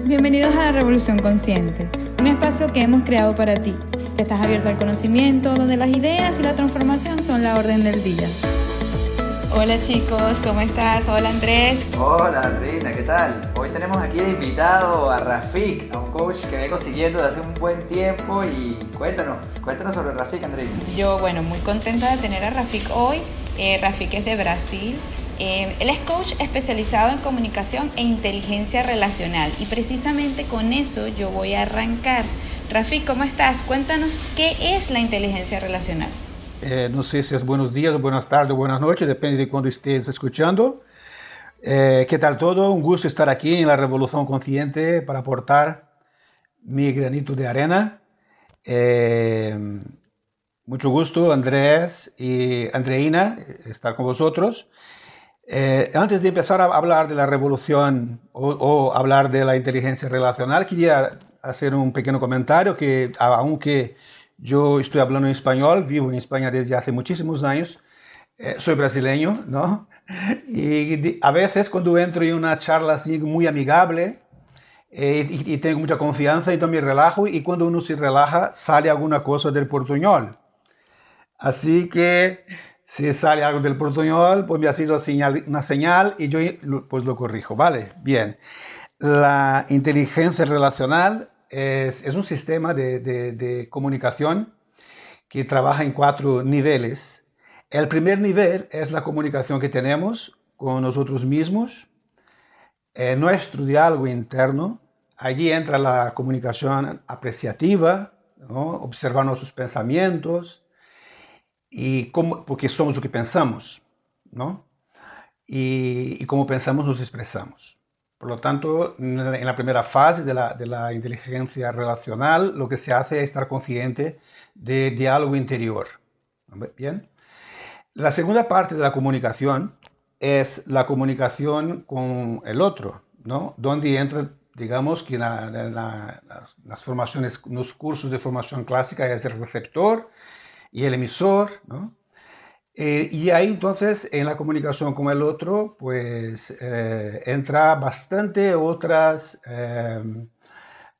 Bienvenidos a La Revolución Consciente, un espacio que hemos creado para ti, que estás abierto al conocimiento, donde las ideas y la transformación son la orden del día. Hola chicos, ¿cómo estás? Hola Andrés. Hola Andreina, ¿qué tal? Hoy tenemos aquí de invitado a Rafik, a un coach que vengo siguiendo desde hace un buen tiempo y cuéntanos sobre Rafik, Andreina. Yo, muy contenta de tener a Rafik hoy. Rafik es de Brasil. Él es coach especializado en comunicación e inteligencia relacional y precisamente con eso yo voy a arrancar. Rafik, ¿cómo estás? Cuéntanos qué es la inteligencia relacional. No sé si es buenos días, buenas tardes o buenas noches, depende de cuando estés escuchando. ¿Qué tal todo? Un gusto estar aquí en la Revolución Consciente para aportar mi granito de arena. Mucho gusto, Andrés y Andreina, estar con vosotros. Antes de empezar a hablar de la revolución o hablar de la inteligencia relacional, quería hacer un pequeño comentario que, aunque yo estoy hablando en español, vivo en España desde hace muchísimos años, soy brasileño, ¿no? Y a veces cuando entro en una charla así muy amigable y tengo mucha confianza, entonces me relajo y cuando uno se relaja sale alguna cosa del portuñol. Así que si sale algo del portuñol, pues me ha sido una señal y yo pues lo corrijo, ¿vale? Bien. La inteligencia relacional es un sistema de comunicación que trabaja en 4 niveles. El primer nivel es la comunicación que tenemos con nosotros mismos, nuestro diálogo interno. Allí entra la comunicación apreciativa, ¿no? Observar nuestros pensamientos, porque somos lo que pensamos, ¿no? Y como pensamos nos expresamos. Por lo tanto, en la primera fase de la inteligencia relacional, lo que se hace es estar consciente del diálogo interior. ¿Bien? La segunda parte de la comunicación es la comunicación con el otro, ¿no? Donde entra, digamos, que las formaciones, los cursos de formación clásica es el receptor y el emisor, ¿no? Y ahí entonces en la comunicación con el otro pues entra bastante otras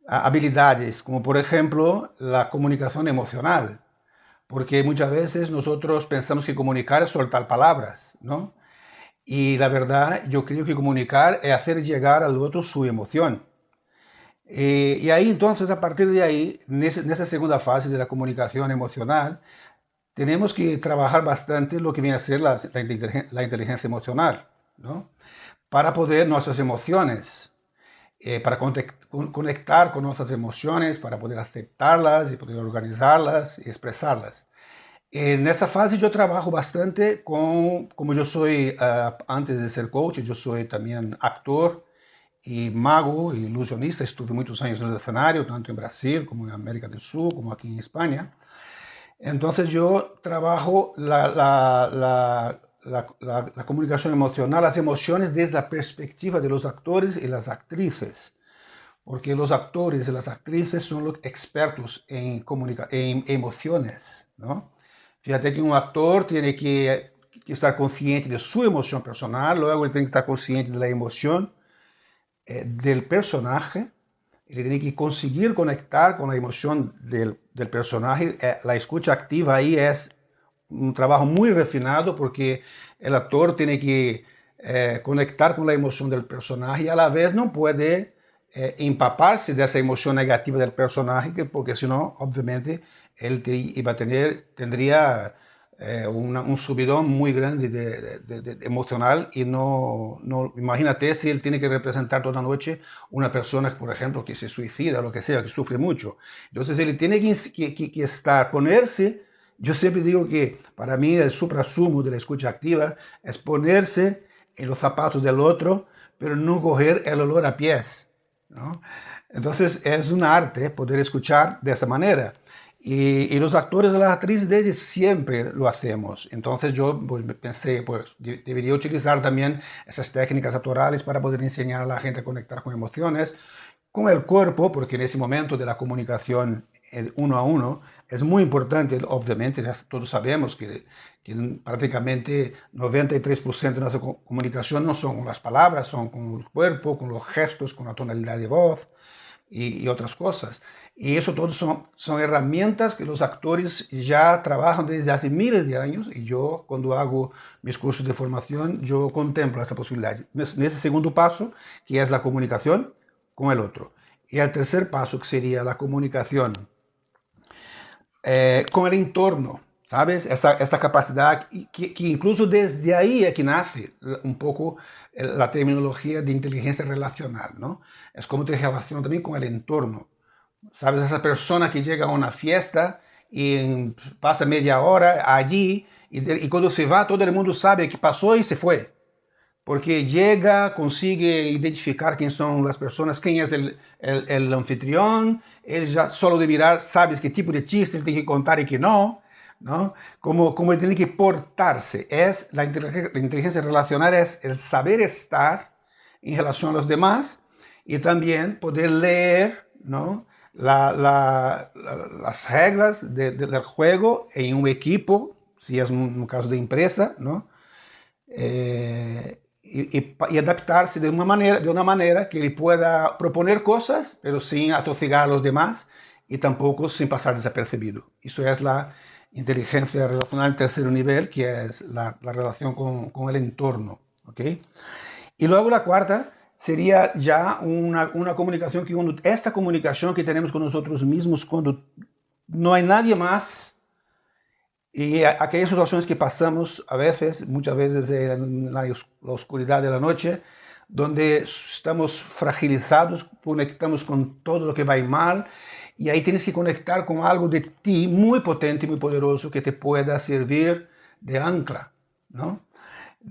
habilidades, como por ejemplo la comunicación emocional, porque muchas veces nosotros pensamos que comunicar es soltar palabras, ¿no? Y la verdad yo creo que comunicar es hacer llegar al otro su emoción. Y ahí entonces a partir de ahí, en esa segunda fase de la comunicación emocional, tenemos que trabajar bastante lo que viene a ser la inteligencia emocional, ¿no? Para poder nuestras emociones, para conectar con nuestras emociones, para poder aceptarlas y poder organizarlas y expresarlas. En esa fase yo trabajo bastante como yo soy, antes de ser coach, yo soy también actor y mago y ilusionista. Estuve muchos años en el escenario, tanto en Brasil como en América del Sur, como aquí en España. Entonces yo trabajo la comunicación emocional, las emociones desde la perspectiva de los actores y las actrices, porque los actores y las actrices son los expertos en emociones, ¿no? Fíjate que un actor tiene que estar consciente de su emoción personal, luego él tiene que estar consciente de la emoción del personaje. Él tiene que conseguir conectar con la emoción del personaje. La escucha activa ahí es un trabajo muy refinado porque el actor tiene que conectar con la emoción del personaje y a la vez no puede empaparse de esa emoción negativa del personaje, porque si no, obviamente, él tendría un subidón muy grande emocional y no, imagínate si él tiene que representar toda la noche una persona, por ejemplo, que se suicida, lo que sea, que sufre mucho. Entonces él tiene que ponerse, yo siempre digo que para mí el suprasumo de la escucha activa es ponerse en los zapatos del otro, pero no coger el olor a pies, ¿no? Entonces es un arte poder escuchar de esa manera. Y los actores y las actrices desde siempre lo hacemos. Entonces yo pues, pensé, pues debería utilizar también esas técnicas actorales para poder enseñar a la gente a conectar con emociones, con el cuerpo, porque en ese momento de la comunicación uno a uno Es muy importante, obviamente, todos sabemos que prácticamente 93% de nuestra comunicación no son con las palabras, son con el cuerpo, con los gestos, con la tonalidad de voz y otras cosas. Y eso todos son herramientas que los actores ya trabajan desde hace miles de años, y yo cuando hago mis cursos de formación, yo contemplo esa posibilidad. En ese segundo paso, que es la comunicación con el otro. Y el tercer paso, que sería la comunicación con el entorno, ¿sabes? Esta capacidad que incluso desde ahí es que nace un poco la terminología de inteligencia relacional, ¿no? Es como te relacionas también con el entorno, ¿sabes? Esa persona que llega a una fiesta y pasa media hora allí y cuando se va todo el mundo sabe que pasó y se fue. Porque llega, consigue identificar quién son las personas, quién es el anfitrión, él ya solo de mirar sabes qué tipo de chiste él tiene que contar y qué no, ¿no? Como él tiene que portarse. La inteligencia relacional es el saber estar en relación a los demás y también poder leer, ¿no? Las reglas del juego en un equipo, si es un caso de empresa, ¿no? Y adaptarse de una manera que él pueda proponer cosas, pero sin atosigar a los demás y tampoco sin pasar desapercibido. Eso es la inteligencia relacional tercer nivel, que es la relación con el entorno. ¿Okay? Y luego la cuarta sería ya una comunicación esta comunicación que tenemos con nosotros mismos cuando no hay nadie más. Y aquellas situaciones que pasamos muchas veces en la oscuridad de la noche, donde estamos fragilizados, conectamos con todo lo que va mal, y ahí tienes que conectar con algo de ti muy potente, muy poderoso, que te pueda servir de ancla, ¿no?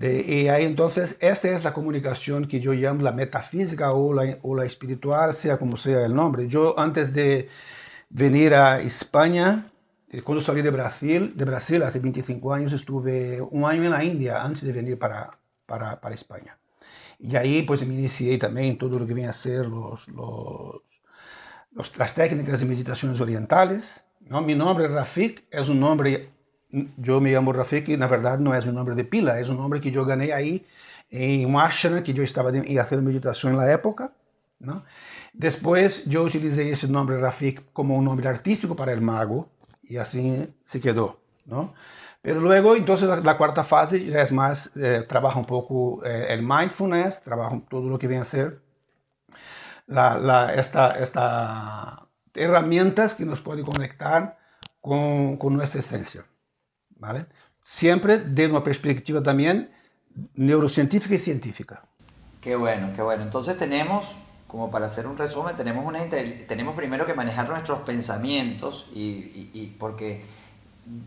Y ahí entonces, esta es la comunicación que yo llamo la metafísica o la espiritual, sea como sea el nombre. Yo antes de venir a España, cuando salí de Brasil hace 25 años, estuve un año en la India antes de venir para España. Y ahí pues me inicié también en todo lo que viene a ser las técnicas de meditaciones orientales, ¿no? Mi nombre Rafik es un nombre, yo me llamo Rafik y na verdad no es mi nombre de pila, es un nombre que yo gané ahí en un ashram que yo estaba haciendo meditación en la época, ¿no? Después yo utilicé ese nombre Rafik como un nombre artístico para el mago, y así se quedó, ¿no? Pero luego, entonces, la cuarta fase ya es más, trabaja un poco el mindfulness, trabaja todo lo que viene a ser esta herramientas que nos pueden conectar con nuestra esencia, ¿vale? Siempre de una perspectiva también neurocientífica y científica. Qué bueno, qué bueno. Entonces tenemos, como para hacer un resumen, tenemos primero que manejar nuestros pensamientos y porque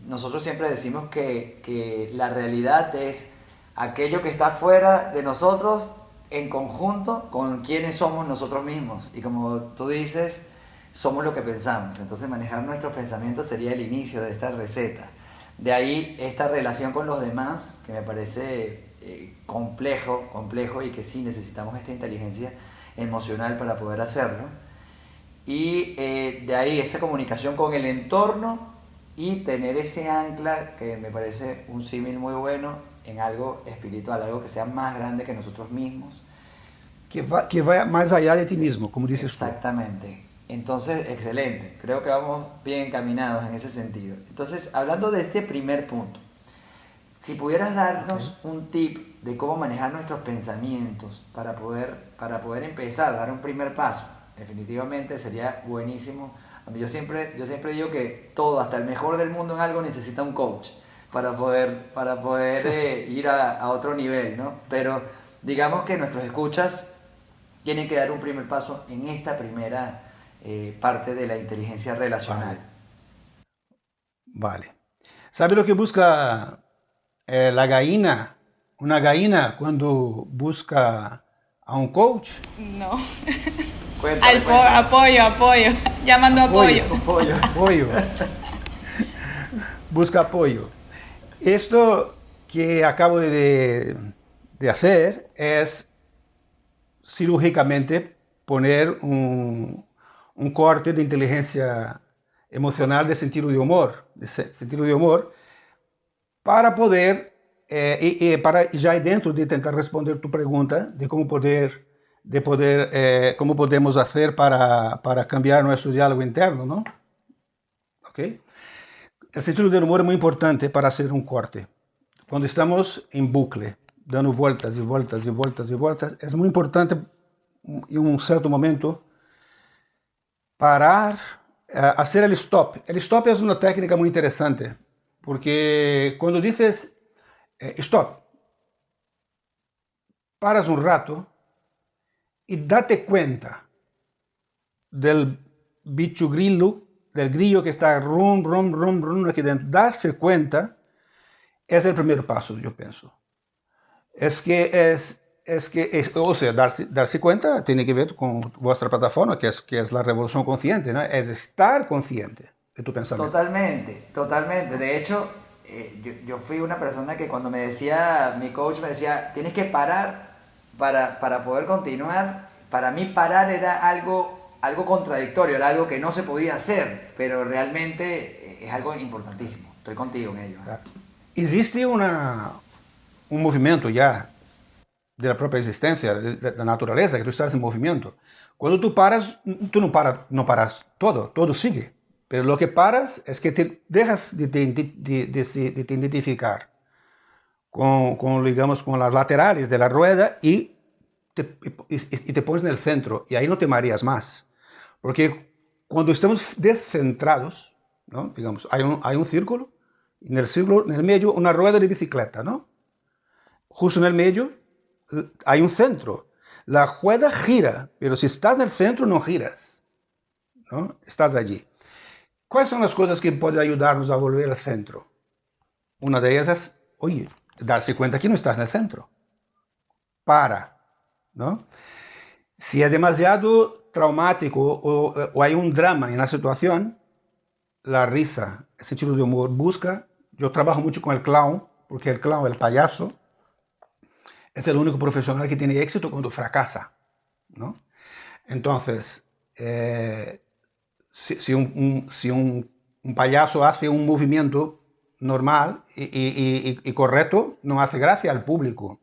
nosotros siempre decimos que la realidad es aquello que está fuera de nosotros en conjunto con quienes somos nosotros mismos. Y como tú dices, somos lo que pensamos. Entonces manejar nuestros pensamientos sería el inicio de esta receta. De ahí esta relación con los demás, que me parece complejo y que sí necesitamos esta inteligencia emocional para poder hacerlo. Y de ahí esa comunicación con el entorno y tener ese ancla, que me parece un símil muy bueno, en algo espiritual, algo que sea más grande que nosotros mismos. Que vaya más allá de ti mismo, como dices tú. Exactamente. Entonces, excelente. Creo que vamos bien encaminados en ese sentido. Entonces, hablando de este primer punto, si pudieras darnos un tip de cómo manejar nuestros pensamientos para poder empezar a dar un primer paso, definitivamente sería buenísimo. Yo siempre digo que todo, hasta el mejor del mundo en algo, necesita un coach para poder ir a otro nivel, ¿no? Pero digamos que nuestros escuchas tienen que dar un primer paso en esta primera parte de la inteligencia relacional. Vale. ¿Sabe lo que busca la gallina? Una gallina cuando busca a un coach. No. Cuéntame. Apoyo. Llamando apoyo. Apoyo. Busca apoyo. Esto que acabo de hacer es cirúrgicamente poner un corte de inteligencia emocional de sentido de humor, para poder, para ya dentro de tentar responder tu pregunta de cómo cómo podemos hacer para cambiar nuestro diálogo interno, ¿no? ¿Ok? El sentido del humor es muy importante para hacer un corte. Cuando estamos en bucle, dando vueltas y vueltas y vueltas y vueltas, es muy importante en un cierto momento parar, hacer el stop. El stop es una técnica muy interesante, porque cuando dices stop, paras un rato y date cuenta del bicho grillo, del grillo que está rum, rum, rum, rum aquí dentro. Darse cuenta es el primer paso, yo pienso. O sea, darse cuenta tiene que ver con vuestra plataforma, que es la revolución consciente, ¿no? Es estar consciente de tu pensamiento. Totalmente, totalmente. De hecho, yo fui una persona que cuando me decía, mi coach me decía, tienes que parar para poder continuar. Para mí parar era algo contradictorio, era algo que no se podía hacer, pero realmente es algo importantísimo. Estoy contigo en ello. Claro. Existe un movimiento ya de la propia existencia, de la naturaleza, que tú estás en movimiento. Cuando tú paras, tú no paras todo sigue. Pero lo que paras es que te dejas de te identificar digamos, con las laterales de la rueda y te pones en el centro, y ahí no te mareas más. Porque cuando estamos descentrados, ¿no? Digamos, hay un círculo, en el medio una rueda de bicicleta, ¿no? Justo en el medio hay un centro. La rueda gira, pero si estás en el centro no giras, ¿no? Estás allí. ¿Cuáles son las cosas que pueden ayudarnos a volver al centro? Una de ellas es, oye, darse cuenta que no estás en el centro. Para, ¿no? Si es demasiado traumático o hay un drama en la situación, la risa, el sentido de humor yo trabajo mucho con el clown, porque el clown, el payaso, es el único profesional que tiene éxito cuando fracasa, ¿no? Entonces, si un payaso hace un movimiento normal y correcto, no hace gracia al público.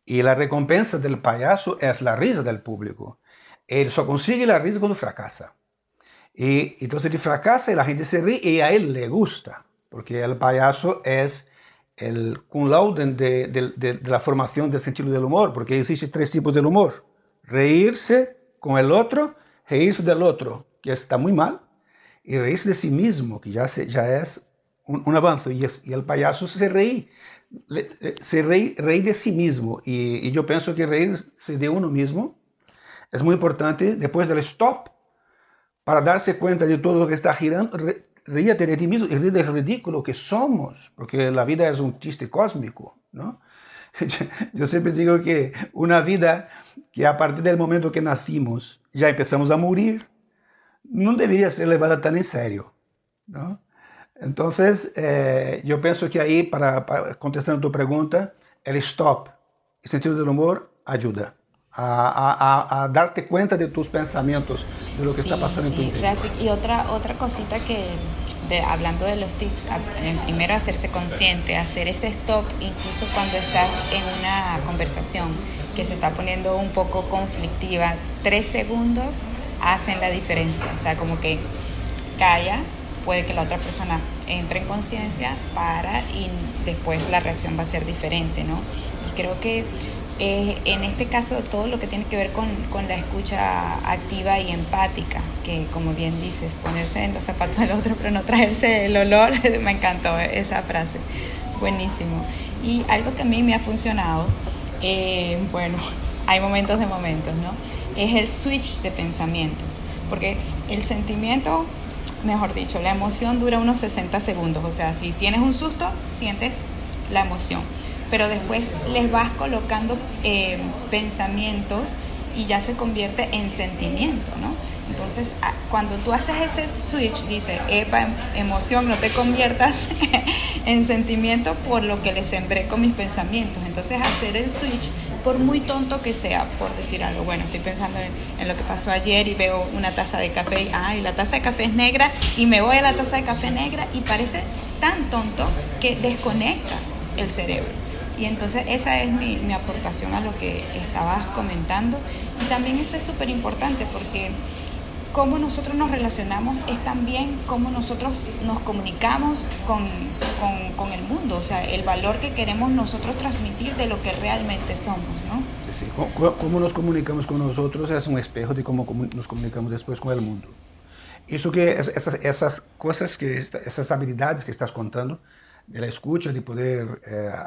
Y la recompensa del payaso es la risa del público. Él solo consigue la risa cuando fracasa. Y entonces él fracasa y la gente se ríe y a él le gusta, porque el payaso es el cum laude de la formación del sentido del humor, porque existen 3 tipos de humor: reírse con el otro, reírse del otro, que está muy mal, y reírse de sí mismo, que ya es un avance, y el payaso se ríe de sí mismo, y yo pienso que reírse de uno mismo es muy importante. Después del stop, para darse cuenta de todo lo que está girando, ríete de ti mismo y ríe del ridículo que somos, porque la vida es un chiste cósmico, ¿no? Yo siempre digo que una vida que a partir del momento que nacimos ya empezamos a morir, no debería ser levada tan en serio, ¿no? Entonces, yo pienso que ahí, para contestar tu pregunta, el stop, el sentido del humor, ayuda a darte cuenta de tus pensamientos, de lo que está pasando en tu interior. Rafik, y otra cosita hablando de los tips, primero hacerse consciente, hacer ese stop, incluso cuando estás en una conversación que se está poniendo un poco conflictiva, 3 segundos hacen la diferencia. O sea, como que calla, puede que la otra persona entre en conciencia, y después la reacción va a ser diferente, ¿no? Y creo que en este caso todo lo que tiene que ver con la escucha activa y empática, que como bien dices, ponerse en los zapatos del otro pero no traerse el olor, me encantó esa frase, buenísimo. Y algo que a mí me ha funcionado, bueno, hay momentos de momentos, ¿no? Es el switch de pensamientos, porque el sentimiento, mejor dicho, la emoción dura unos 60 segundos, o sea, si tienes un susto, sientes la emoción, pero después les vas colocando pensamientos y ya se convierte en sentimiento, ¿no? Entonces, cuando tú haces ese switch, dice, epa, emoción, no te conviertas en sentimiento por lo que le sembré con mis pensamientos. Entonces, hacer el switch, por muy tonto que sea, por decir algo, bueno, estoy pensando en lo que pasó ayer y veo una taza de café y la taza de café es negra y me voy a la taza de café negra y parece tan tonto que desconectas el cerebro. Y entonces esa es mi aportación a lo que estabas comentando. Y también eso es súper importante porque cómo nosotros nos relacionamos es también cómo nosotros nos comunicamos con el mundo, o sea, el valor que queremos nosotros transmitir de lo que realmente somos, ¿no? Sí, sí. Cómo nos comunicamos con nosotros es un espejo de cómo nos comunicamos después con el mundo. Eso que esas cosas, esas habilidades que estás contando, de la escucha, de poder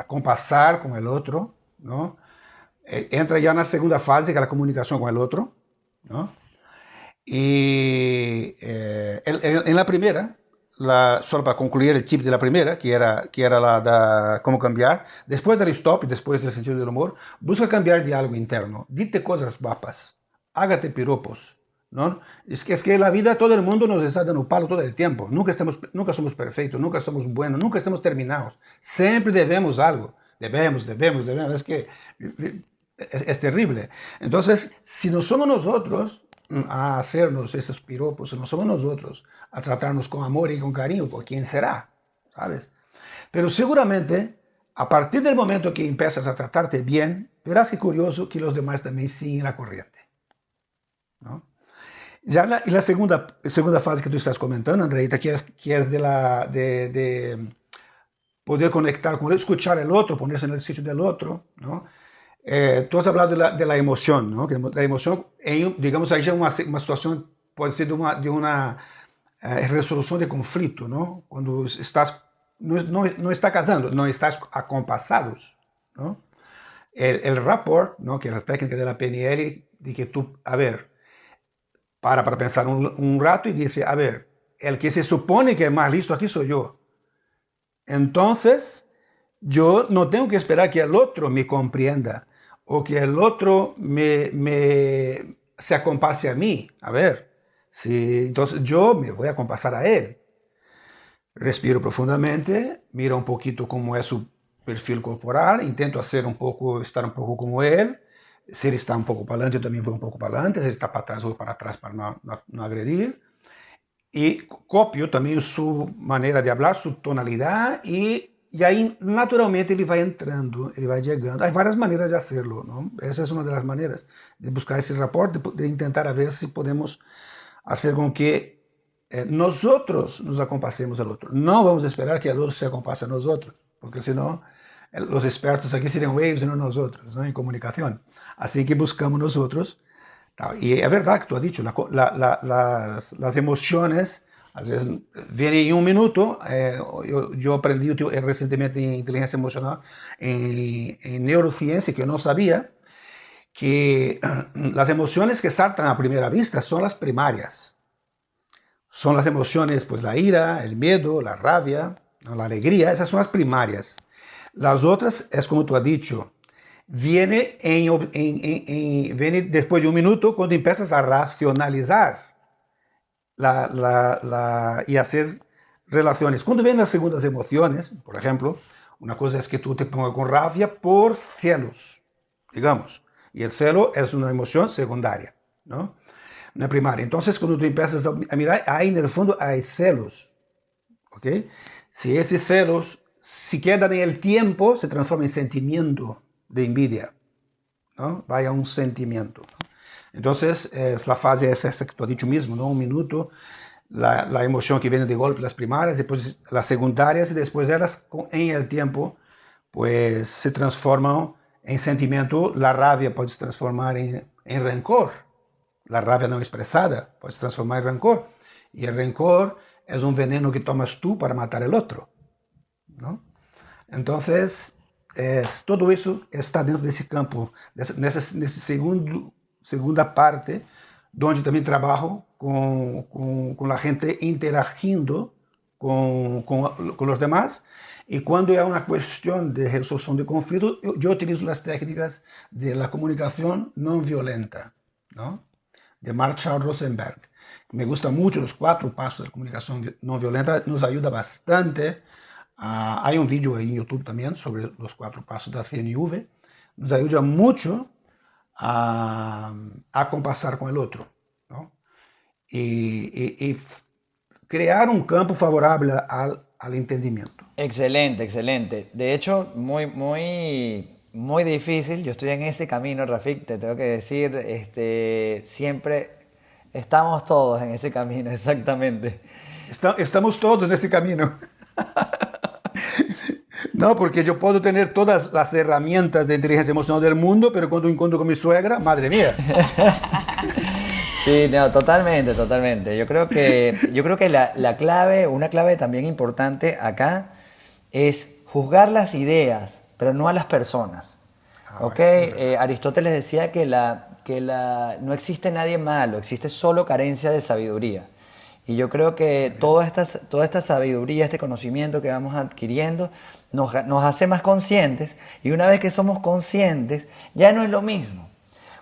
compasar con el otro, ¿no? Entra ya en la segunda fase, que es la comunicación con el otro, ¿no? Y en la primera, solo para concluir el chip de la primera, que era la de cómo cambiar, después del stop y después del sentido del humor, busca cambiar de algo interno, dite cosas guapas, hágate piropos, ¿no? Es que la vida, todo el mundo nos está dando palo todo el tiempo, nunca somos perfectos, nunca somos buenos, nunca estamos terminados, siempre debemos algo, debemos, es que es terrible. Entonces, si no somos nosotros a hacernos esos piropos, si no somos nosotros a tratarnos con amor y con cariño, ¿por quién será? ¿Sabes? Pero seguramente, a partir del momento que empiezas a tratarte bien, verás que curioso que los demás también siguen la corriente, ¿no? Ya la segunda fase que tú estás comentando, Andreita, que es de poder conectar con él, escuchar al otro, ponerse en el sitio del otro, ¿no? Tú has hablado de la emoción, ¿no? Que la emoción, digamos, ahí ya una situación puede ser de una resolución de conflicto, ¿no? Cuando estás, no está casando, no estás acompasados, ¿no? El rapport, ¿no? Que es la técnica de la PNL, de que tú, a ver, para pensar un rato y dice, a ver, el que se supone que es más listo aquí soy yo. Entonces, yo no tengo que esperar que el otro me comprenda o que el otro se acompase a mí. A ver, entonces yo me voy a acompasar a él. Respiro profundamente, miro un poquito cómo es su perfil corporal, intento estar un poco como él. Si él está un poco para adelante, yo también voy un poco para adelante. Si él está para atrás, voy para atrás para no agredir. Y copio también su manera de hablar, su tonalidad, y ahí naturalmente ele vai entrando, ele vai chegando. Há várias maneiras de hacerlo, ¿no? Esa es una de las maneras de buscar ese rapport, de intentar a ver si podemos hacer con que nosotros nos acompasemos al otro. No vamos a esperar que el otro se acompase a nosotros, porque si no, los expertos aquí serían ellos y no nosotros, ¿no? En comunicación. Así que buscamos nosotros. Y es verdad que tú has dicho, las emociones a veces vienen en un minuto. Yo aprendí recientemente en inteligencia emocional, en neurociencia, que yo no sabía, que las emociones que saltan a primera vista son las primarias. Son las emociones, pues la ira, el miedo, la rabia, ¿no? La alegría, esas son las primarias. Las otras es como tú has dicho, viene después de un minuto cuando empiezas a racionalizar y hacer relaciones. Cuando vienen las segundas emociones, por ejemplo, una cosa es que tú te pongas con rabia por celos, digamos, y el celo es una emoción secundaria, ¿no? No es primaria. Entonces, cuando tú empiezas a mirar, ahí en el fondo hay celos, ¿ok? Si esos celos, si quedan en el tiempo, se transforma en sentimiento de envidia, ¿no? Vaya un sentimiento, ¿no? Entonces, es la fase esa que tú has dicho mismo, ¿no? Un minuto, la emoción que viene de golpe, las primarias, después las secundarias, y después ellas, en el tiempo, pues se transforman en sentimiento. La rabia puede se transformar en rencor. La rabia no expresada puede se transformar en rencor. Y el rencor es un veneno que tomas tú para matar al otro, ¿no? Entonces, todo eso está dentro de ese campo, nessa segunda parte, donde también trabajo con la gente interagiendo con los demás. Y cuando hay una cuestión de resolución de conflicto, yo utilizo las técnicas de la comunicación no violenta. ¿no? De Marshall Rosenberg. Me gustan mucho los 4 pasos de comunicación no violenta, nos ayuda bastante. Hay un vídeo en YouTube también sobre los 4 pasos de la CNV. Nos ayuda mucho a compasar con el otro, ¿no? Y crear un campo favorable al entendimiento. Excelente, excelente. De hecho, muy difícil. Yo estoy en ese camino, Rafik, te tengo que decir, siempre estamos todos en ese camino, exactamente. Estamos todos en ese camino. No, porque yo puedo tener todas las herramientas de inteligencia emocional del mundo, pero cuando encuentro con mi suegra, madre mía. Sí, no, totalmente, totalmente. Yo creo que la clave, una clave también importante acá es juzgar las ideas, pero no a las personas. ¿Ok? Aristóteles decía que no existe nadie malo, existe solo carencia de sabiduría. Y yo creo que toda esta sabiduría, este conocimiento que vamos adquiriendo, nos hace más conscientes. Y una vez que somos conscientes, ya no es lo mismo.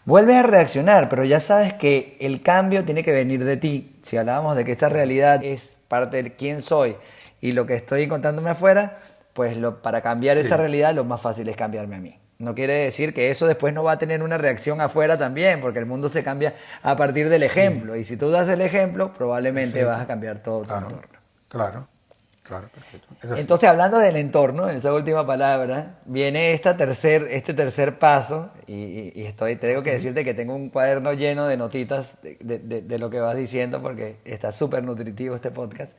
Vuelves a reaccionar, pero ya sabes que el cambio tiene que venir de ti. Si hablábamos de que esta realidad es parte de quién soy y lo que estoy encontrándome afuera, pues para cambiar esa realidad lo más fácil es cambiarme a mí. No quiere decir que eso después no va a tener una reacción afuera también, porque el mundo se cambia a partir del ejemplo. Y si tú das el ejemplo, probablemente vas a cambiar todo tu entorno. Claro, perfecto. Entonces, hablando del entorno, en esa última palabra, viene este tercer paso, y tengo que decirte que tengo un cuaderno lleno de notitas de lo que vas diciendo, porque está súper nutritivo este podcast.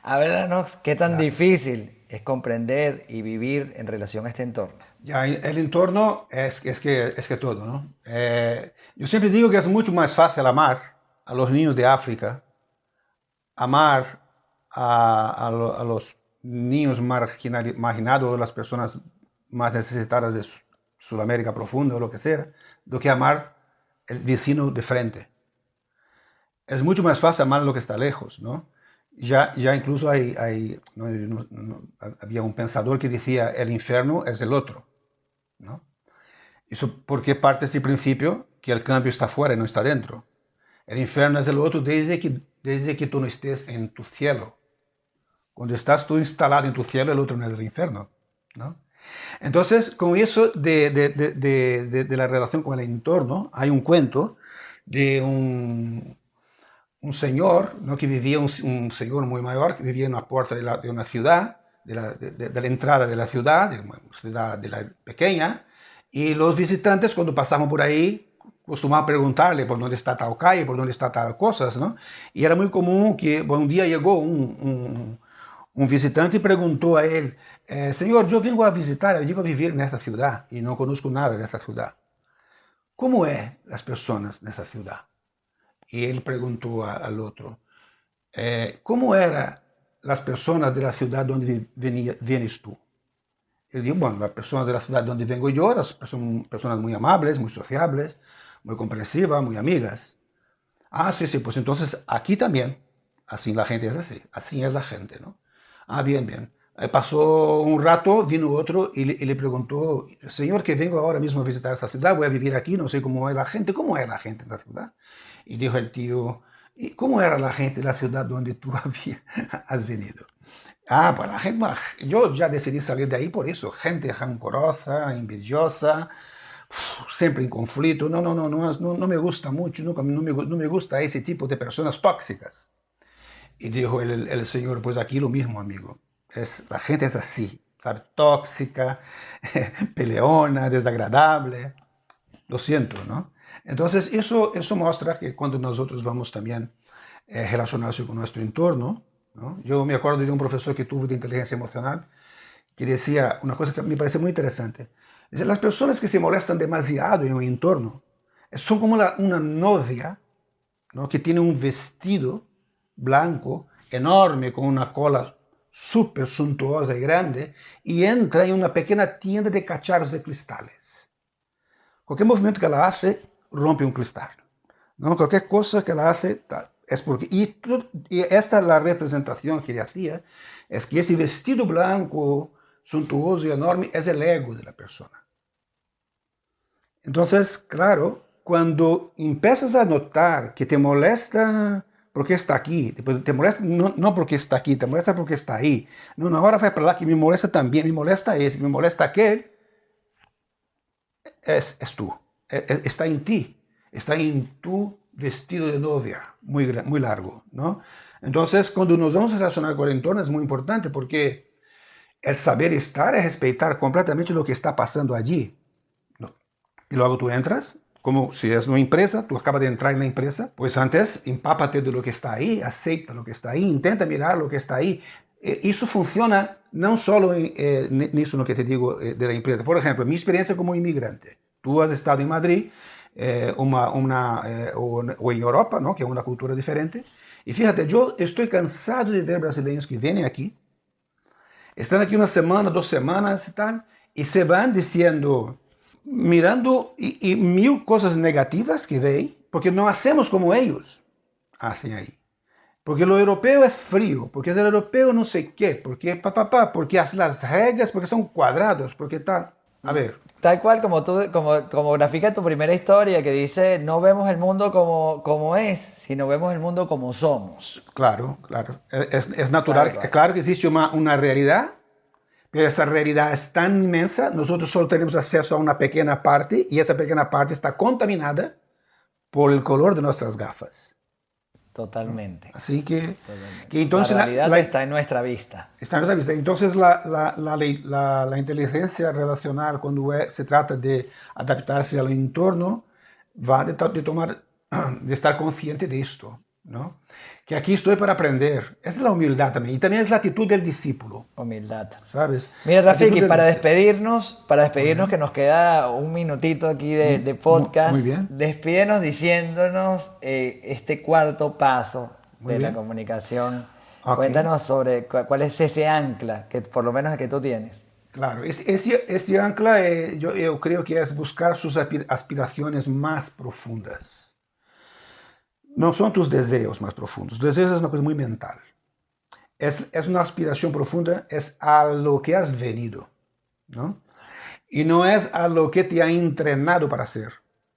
Háblanos qué tan difícil es comprender y vivir en relación a este entorno. Ya, el entorno es que todo, ¿no? Yo siempre digo que es mucho más fácil amar a los niños de África, amar a los niños marginados, las personas más necesitadas de Sudamérica profunda o lo que sea, do que amar el vecino de frente. Es mucho más fácil amar lo que está lejos, ¿no? Ya incluso había un pensador que decía el infierno es el otro, ¿no? Eso porque parte de ese principio que el cambio está fuera y no está dentro. El infierno es el otro desde que tú no estés en tu cielo. Cuando estás tú instalado en tu cielo, el otro no es el infierno, ¿no? Entonces, con eso de la relación con el entorno, hay un cuento de un señor, ¿no? Que vivía, un señor muy mayor, que vivía en la puerta de una ciudad, de la entrada de la ciudad, de una ciudad pequeña, y los visitantes cuando pasaban por ahí acostumaban preguntarle por dónde está tal calle, por dónde está tal cosas, ¿no? Y era muy común que un día llegó un visitante y preguntó a él, señor, yo vengo a visitar, yo vengo a vivir en esta ciudad y no conozco nada de esta ciudad. ¿Cómo es las personas de esta ciudad? Y él preguntó al otro, ¿cómo eran las personas de la ciudad donde vienes tú? Él dijo, bueno, las personas de la ciudad donde vengo yo son personas muy amables, muy sociables, muy comprensivas, muy amigas. Ah, sí, pues entonces aquí también, así la gente es así es la gente, ¿no? Ah, bien. Pasó un rato, vino otro y le preguntó, señor, que vengo ahora mismo a visitar esta ciudad, voy a vivir aquí, no sé cómo es la gente en la ciudad. Y dijo el tío, ¿y cómo era la gente en la ciudad donde tú has venido? Ah, pues la gente, yo ya decidí salir de ahí por eso, gente rancorosa, envidiosa, siempre en conflicto, no me gusta mucho, no me gusta ese tipo de personas tóxicas. Y dijo el señor, pues aquí lo mismo, amigo. La gente es así, ¿sabe? Tóxica, peleona, desagradable. Lo siento, ¿no? Entonces, eso muestra que cuando nosotros vamos también relacionarnos con nuestro entorno, ¿no? Yo me acuerdo de un profesor que tuve de inteligencia emocional que decía una cosa que me parece muy interesante. Dice, las personas que se molestan demasiado en un entorno son como una novia, ¿no? Que tiene un vestido blanco, enorme, con una cola súper suntuosa y grande, y entra en una pequeña tienda de cacharros de cristales. Cualquier movimiento que ela hace, rompe un cristal, ¿no? Cualquier cosa que ela hace, es porque... Y esta es la representación que él hacía, es que ese vestido blanco, suntuoso y enorme, es el ego de la persona. Entonces, claro, cuando empiezas a notar que te molesta porque está aquí, te molesta no porque está aquí, te molesta porque está ahí. No, ahora vai para lá que me molesta también, me molesta ese, me molesta aquel. Es tú, está en ti, está en tu vestido de novia, muy largo, ¿no? Entonces, cuando nos vamos a relacionar con el entorno es muy importante porque el saber estar es respetar completamente lo que está pasando allí. Y luego tú entras, como si es una empresa, tú acabas de entrar en la empresa, pues antes empápate de lo que está ahí, acepta lo que está ahí, intenta mirar lo que está ahí. Isso funciona não só nisso no que te digo de la empresa. Por ejemplo, mi experiencia como inmigrante. Tú has estado en Madrid o en Europa, ¿no? Que es una cultura diferente. Y fíjate, yo estoy cansado de ver brasileños que vienen aquí, están aquí una semana, 2 semanas y tal, y se van diciendo, mirando y mil cosas negativas que ven, porque no hacemos como ellos hacen ahí. Porque lo europeo es frío, porque el europeo no sé qué, porque porque las reglas, porque son cuadrados, porque tal. A ver. Tal cual como grafica tu primera historia, que dice, no vemos el mundo como es, sino vemos el mundo como somos. Claro. Es natural. Claro que existe una realidad, pero esa realidad es tan inmensa, nosotros solo tenemos acceso a una pequeña parte, y esa pequeña parte está contaminada por el color de nuestras gafas. Totalmente. Así que entonces la realidad está en nuestra vista. Está en nuestra vista. Entonces la inteligencia relacional, cuando se trata de adaptarse al entorno, va de estar consciente de esto, ¿no? Que aquí estoy para aprender. Esa es la humildad también. Y también es la actitud del discípulo. Humildad. ¿Sabes? Mira, Rafiki, para despedirnos, que nos queda un minutito aquí de podcast. Muy bien. Despídenos diciéndonos este cuarto paso de la comunicación. Okay. Cuéntanos sobre cuál es ese ancla, que por lo menos el que tú tienes. Claro, ese ancla yo creo que es buscar sus aspiraciones más profundas. No son tus deseos más profundos. Los deseos es una cosa muy mental. Es una aspiración profunda, es a lo que has venido, ¿no? Y no es a lo que te han entrenado para hacer.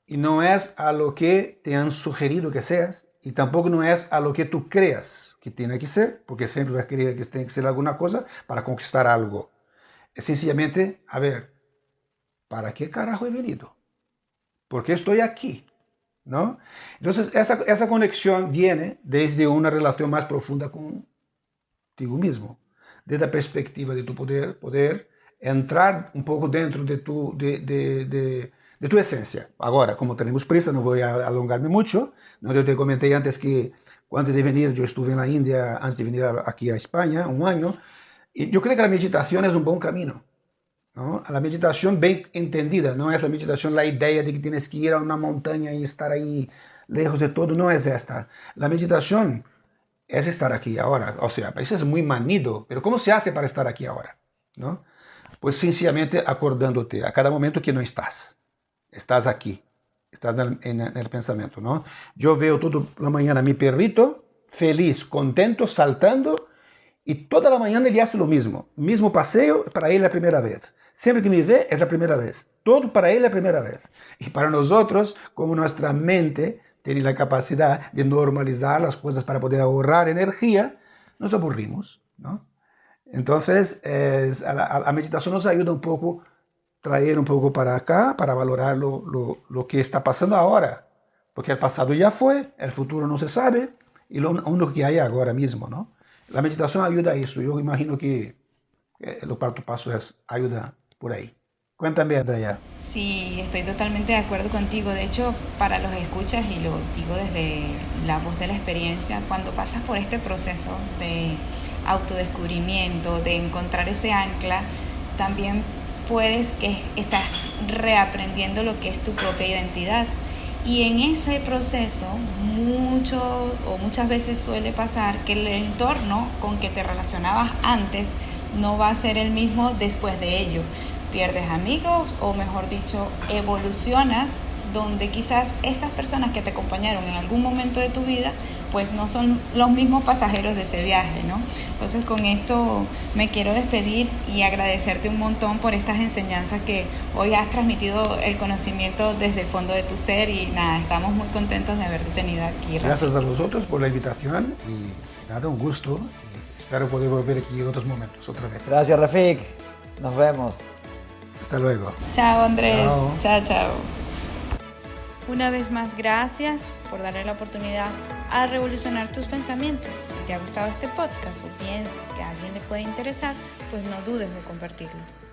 Y no es a lo que te han sugerido que seas. Y tampoco no es a lo que tú creas que tiene que ser, porque siempre vas a creer que tiene que ser alguna cosa para conquistar algo. Es sencillamente, a ver, ¿para qué carajo he venido? ¿Por qué estoy aquí? ¿No? Entonces, esa conexión viene desde una relación más profunda contigo mismo, desde la perspectiva de tu poder entrar un poco dentro de tu esencia. Ahora, como tenemos prisa, no voy a alongarme mucho. ¿No? Yo te comenté antes que antes de venir, yo estuve en la India, antes de venir aquí a España, 1 año, y yo creo que la meditación es un buen camino. ¿No? La meditación bien entendida, no es la meditación la idea de que tienes que ir a una montaña y estar ahí lejos de todo, no es esta. La meditación es estar aquí ahora, o sea, eso es muy manido, pero ¿cómo se hace para estar aquí ahora? ¿No? Pues sencillamente acordándote a cada momento que no estás aquí, estás en el pensamiento, ¿no? Yo veo toda la mañana a mi perrito feliz, contento, saltando, y toda la mañana él hace lo mismo paseo, para él la primera vez. Siempre que me ve, es la primera vez. Todo para él es la primera vez. Y para nosotros, como nuestra mente tiene la capacidad de normalizar las cosas para poder ahorrar energía, nos aburrimos, ¿no? Entonces, la meditación nos ayuda un poco, traer un poco para acá, para valorar lo que está pasando ahora. Porque el pasado ya fue, el futuro no se sabe, y lo único que hay ahora mismo, ¿no? La meditación ayuda a eso. Yo imagino que el cuarto paso es ayuda por ahí. Cuéntame, Andrea. Sí, estoy totalmente de acuerdo contigo. De hecho, para los escuchas, y lo digo desde la voz de la experiencia, cuando pasas por este proceso de autodescubrimiento, de encontrar ese ancla, también puedes que estás reaprendiendo lo que es tu propia identidad. Y en ese proceso, muchas veces suele pasar que el entorno con que te relacionabas antes no va a ser el mismo después de ello. Pierdes amigos, o mejor dicho, evolucionas donde quizás estas personas que te acompañaron en algún momento de tu vida, pues no son los mismos pasajeros de ese viaje, ¿no? Entonces con esto me quiero despedir y agradecerte un montón por estas enseñanzas que hoy has transmitido el conocimiento desde el fondo de tu ser y nada, estamos muy contentos de haberte tenido aquí, Rafik. Gracias a vosotros por la invitación y nada, un gusto. Y espero poder volver aquí en otros momentos otra vez. Gracias, Rafik. Nos vemos. Hasta luego. Chao, Andrés. Chao. Chao, chao. Una vez más, gracias por darle la oportunidad a revolucionar tus pensamientos. Si te ha gustado este podcast o piensas que a alguien le puede interesar, pues no dudes de compartirlo.